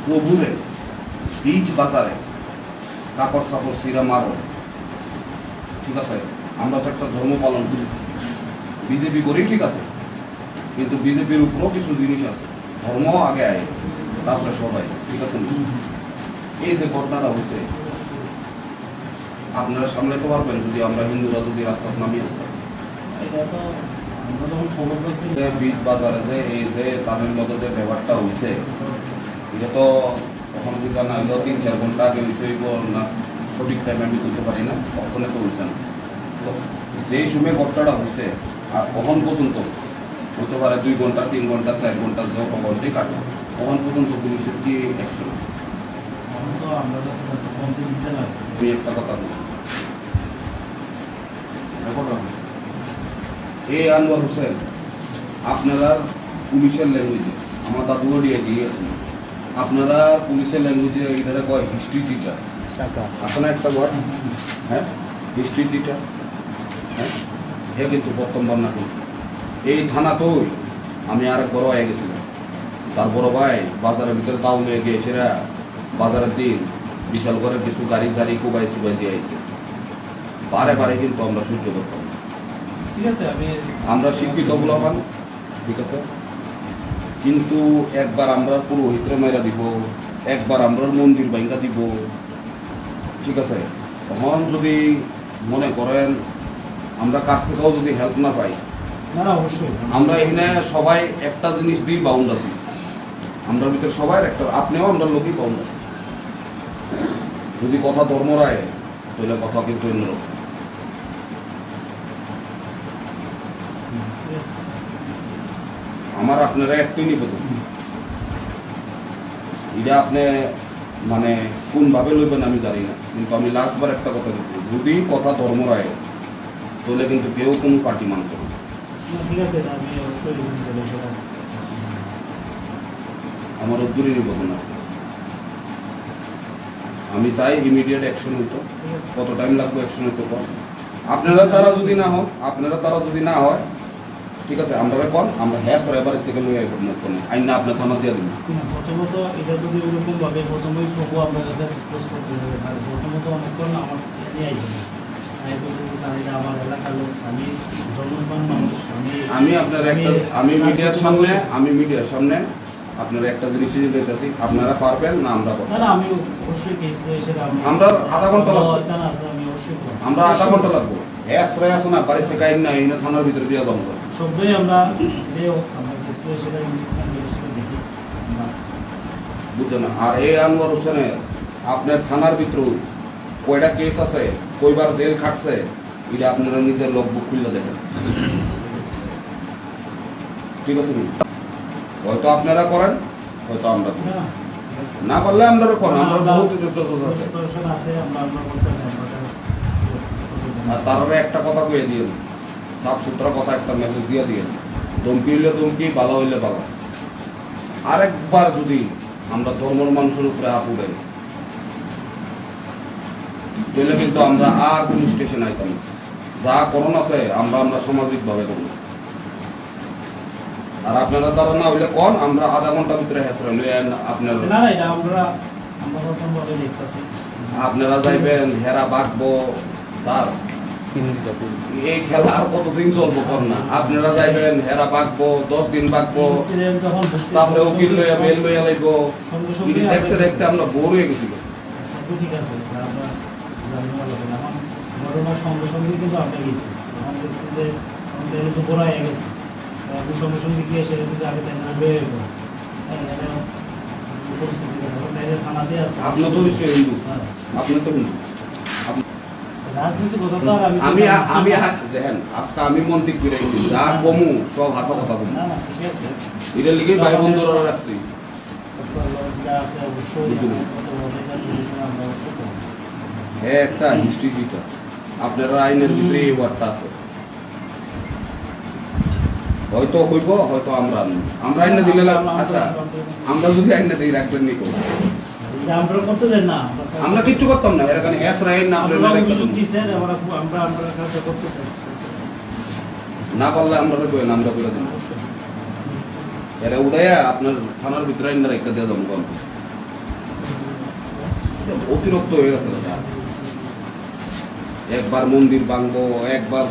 প্রভুরে বীজ বাজারে কাপড় সাপড় সিরা মারো, ঠিক আছে? আমরা তো একটা ধর্ম পালন করি, বিজেপি করি, ঠিক আছে, কিন্তু বিজেপির উপরও কিছু জিনিস আছে, ধর্ম আগে আয়, তারপরে সবাই, ঠিক আছে? এই যে ঘটনাটা হয়েছে আপনারা সামলাতে পারবেন যদি আমরা হিন্দুরা যদি রাস্তা নামিয়ে আসতাম? বীজ বাজারে যে এই যে তাদের মধ্যে যে ব্যাপারটা হয়েছে, এটা তো তখন বুঝা না, হইলেও 3-4 ঘন্টা আগে হয়েছে না, সঠিক টাইমে আমি বলতে পারি না, কখনো তো হয়েছে না। তো যেই সময় ঘটনাটা হয়েছে আর কখন পর্যন্ত হতে পারে 2 ঘন্টা 3 ঘন্টা 4 ঘন্টা যত ঘন্টাই কাটে, তখন পর্যন্ত পুলিশের কি অ্যাকশন? আমি একটা কথা বলি, এই আনোয়ার হোসেন আপনারা পুলিশের ল্যাঙ্গুয়েজে, আমার দাদুও দিয়ে দিয়েছেন, আপনারা পুলিশের ল্যাঙ্গুয়েজে এটারে কয় হিস্ট্রি টিচার, আপনার একটা ওয়ার্ড, হ্যাঁ, হিস্ট্রি টিচার, হ্যাঁ, এ কিন্তু প্রথমবার না করি এই থানা তো আমি আরেক বড় হয়ে গেছিলাম, তার বড় ভাই বাজারের ভিতরে তাও নিয়ে গিয়ে সেরা বাজারের দিন বিশাল করে কিছু গাড়ি গাড়ি কুবাই সুবাই দিয়ে আইছে, বারে বারে কিন্তু আমরা সহ্য করতাম, ঠিক আছে? আমরা শিক্ষিত বলবান, ঠিক আছে, কিন্তু একবার আমরা পুরোহিতরে মেরা দিব, একবার আমরা মন্দির ভাঙ্গা দিব, ঠিক আছে? তখন যদি মনে করেন আমরা কার থেকেও যদি হেল্প না পাই, অবশ্যই আমরা এখানে সবাই একটা জিনিস দিয়ে বাউন্ড আছি, আমরা ভিতরে সবাই একটা, আপনিও আমরা লোকই বাউন্ড আছি, যদি কথা ধর্ম রায় তাহলে কথা কিন্তু অন্যরকম। আমার আপনারা একটাই নিবেদন, এটা আপনি মানে কোন ভাবে লইবেন আমি জানি না, কিন্তু আমি লাস্টবার একটা কথা বলছি, যদি কথা ধর্ম রায় তাহলে কিন্তু কেউ কোনো পার্টি মানতে হবে, ঠিক আছে? আমার উদ্দূরই নিবেদন, আমি চাই ইমিডিয়েট অ্যাকশন হইতো, কত টাইম লাগবে অ্যাকশন হইতে পর আপনারা তারা যদি না হয়, আপনারা তারা যদি না হয়, ঠিক আছে, আমরা কোন আমরা হ্যাঁ এবারের থেকে লই আইব না, কোন আইন না আপনার থানা দিয়ে দিন। প্রথমত এটা যদি ওরকম ভাবে প্রথমেই প্রভু আপনার কাছে ডিসক্লোজ করতে হবে, আর প্রথমত অনেকক্ষণ আমার নিয়ে আইছেন, আমার এলাকার লোক, আমি ধর্মপ্রাণ মানুষ, আমি আপনার একটা আমি মিডিয়ার সামনে আপনারা একটা জিনিস দিতেছি, আপনারা পারবেন না আমরা করব না, আমি অবশ্যই কেস হিসেবে আমরা আধা ঘন্টা লাগবে, আমি অবশ্যই আমরা আধা ঘন্টা লাগবে, হ্যাঁ শ্রয় আসো না বাড়ি থেকে আইন না এই না থানার ভিতরে দিয়ে বন্ধ সবই আমরা কেস হিসেবে দেখি বুঝছেন না? আর এই আনোয়ার হোসেনের আপনার থানার ভিতরে কয়টা কেস আছে, কয়বার জেল খাটছে, এটা আপনারা নিজের লগবুক খুলে দেখেন, ঠিক আছে? হয়তো আপনারা করেন, হয়তো আমরা না পারলে আমরা করেন, আমরা বহুত আছে। আর তারপরে একটা কথা কয়ে দিয়ে সাফ সুতরা কথা একটা মেসেজ দিয়ে দিয়ে, ধমকি হইলে ধমকি, ভালো হইলে ভালো, আরেকবার যদি আমরা ধর্মের মানুষের উপরে হাত উঠে তাহলে কিন্তু আমরা আর পুলিশ স্টেশন আইতাম, যা করণ আছে আমরা সামাজিক ভাবে করব, আর আপনারা দ্বারা না হইলে কোন আমরা আধা ঘন্টার ভিতরে আপনারা যাইবেন, হেরা বাঁকবো, স্যার এই খেলা আর কতদিন চলবো কর না, আপনারা যাইবেন, হেরা বাঁকবো, 10 দিন বাঁকবো, তারপরে উকিল লইয়া বেল লইয়া লাইব, দেখতে দেখতে আমরা বোর হয়ে গেছিল। ঠিক আছে, ঘটনার সঙ্গে সঙ্গে কিন্তু আমরা গেছি, তখন দেখছি যে আমাদের দুপুর হয়ে গেছে, সঙ্গে সঙ্গে গিয়ে সেটা কিছু আগে থানাতে আছে। আপনার তো নিশ্চয়ই হিন্দু, আপনার তো হিন্দু, রাজনীতি কথা তো আমি দেখেন আজকে আমি মন্ত্রী করে যা কমু সব হাসা কথা কমু, এটা লিখে ভাই বন্ধুরা রাখছি, হ্যাঁ একটা হিস্ট্রি টিচার, আপনারা আইনের ভিতরে এই ওয়ার্ডটা আছে, হয়তো হইব, হয়তো আমরা আইনে দিলে আচ্ছা, আমরা যদি আইনে দিই রাখবেন নি করবো, আমরা কিচ্ছু করতাম না, এখানে না পারলে আমরা আমরা করে দিন, এরা উড়াইয়া আপনার থানার ভিতরে আইন রেখে দিয়ে যাবো। অতিরিক্ত হয়ে গেছে দাদা। একবার মন্দির ভাঙবো, একবার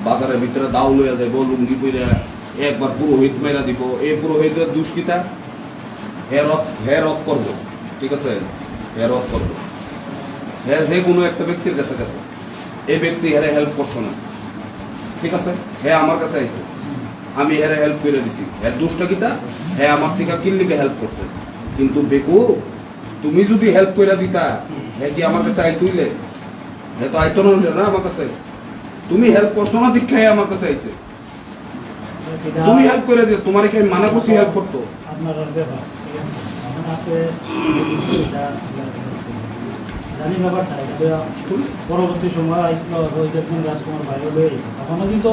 বাজারের ভিতরে দাও লইয়া যাবো লুঙ্গি পইরা, একবার পুরোহিত মেরা দিব। এই পুরোহিতের দুষ্কৃতা হে রদ করবো, ঠিক আছে, হে রদ করবো। হ্যাঁ যে কোনো একটা ব্যক্তির কাছে গেছে, এই ব্যক্তি হেরে হেল্প করছো না, ঠিক আছে, হ্যাঁ আমার কাছে আইছে, আমি হেরে হেল্প করে দিছি। হ্যাঁ দুষ্টা কিটা, হ্যাঁ আমার থেকে কিল্লিকে হেল্প করছে। কিন্তু বেকু তুমি যদি হেল্প করে দিতা, হ্যাঁ কি আমার কাছে আইতুইলে? হ্যাঁ তো আইতো না আমার কাছে। তুমি হেল্প করছো না দীক্ষায় আমার কাছে আইছে। তুমি হেল্প করে দিও, তোমার কি আমি মানা করছি হেল্প করতো? আপনার ব্যাপার, ঠিক আছে, এখন আপনি জানি ব্যাপারটা, এটা পরবর্তী সময় আসছিল ওই দেখবেন রাজকুমার বাইরে লয়ে গেছে, তখনও কিন্তু